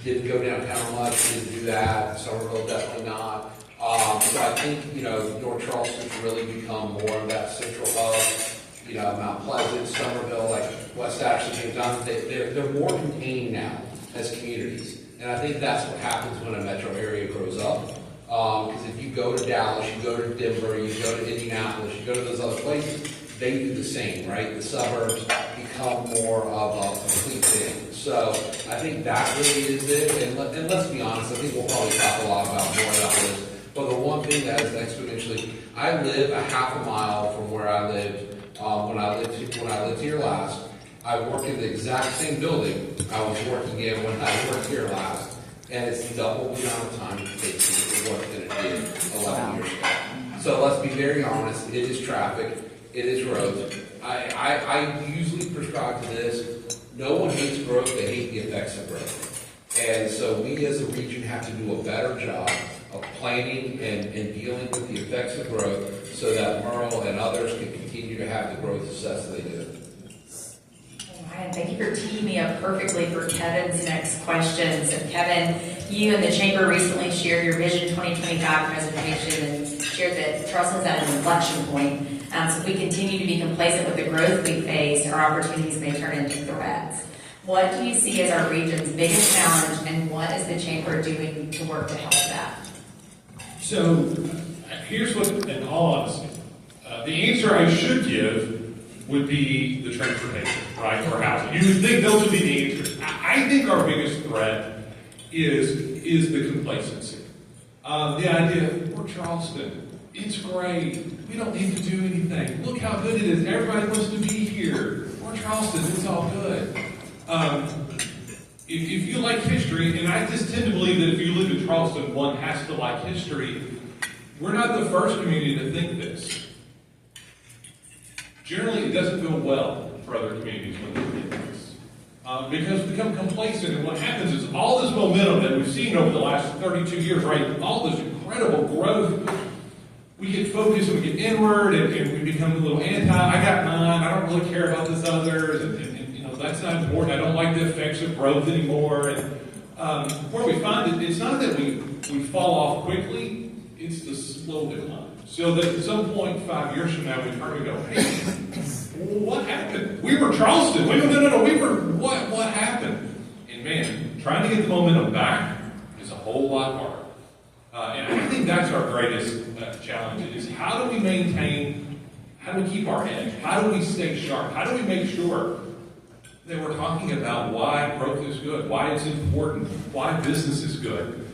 didn't go downtown much, didn't do that. Somerville definitely not. So I think, North Charleston's really become more of that central hub. Mount Pleasant, Somerville, like West Ashley, St. John's, they're more contained now as communities. And I think that's what happens when a metro area grows up. Because if you go to Dallas, you go to Denver, you go to Indianapolis, you go to those other places, they do the same, right? The suburbs become more of a complete thing. So I think that really is it. And let's be honest, I think we'll probably talk a lot about more about this. But the one thing that is exponentially, I live a half a mile from where I lived when I lived here last. I work in the exact same building I was working in when I worked here last, and it's double the amount of time it takes to work than it did 11 years ago. So let's be very honest. It is traffic. It is roads. I usually prescribe to this. No one hates growth. They hate the effects of growth. And so we as a region have to do a better job of planning and dealing with the effects of growth so that Merle and others can continue to have the growth success they do. And thank you for teeing me up perfectly for Kevin's next question. So Kevin, you and the Chamber recently shared your Vision 2025 presentation and shared that Charleston's at an inflection point. So if we continue to be complacent with the growth we face, our opportunities may turn into threats. What do you see as our region's biggest challenge, and what is the Chamber doing to work to help that? So here's what, in all honesty, the answer I should give would be the transportation, right, or housing. You would think those would be the answers. I think our biggest threat is the complacency. The idea, we're Charleston, it's great, we don't need to do anything. Look how good it is, everybody wants to be here. We're Charleston, it's all good. If you like history, and I just tend to believe that if you live in Charleston, one has to like history, we're not the first community to think this. Generally, it doesn't go well for other communities when they think this. Because we become complacent, and what happens is all this momentum that we've seen over the last 32 years, right, all this incredible growth, we get focused and we get inward, and we become a little anti, I got mine, I don't really care about this others, and that's not important, I don't like the effects of growth anymore. And where we find it, it's not that we fall off quickly, it's the slow decline. So that at some point 5 years from now, we turn and go, hey, what happened? We were Charleston. No, we were, what happened? And man, trying to get the momentum back is a whole lot harder. And I think that's our greatest challenge is how do we maintain, how do we keep our edge? How do we stay sharp? How do we make sure that we're talking about why growth is good, why it's important, why business is good?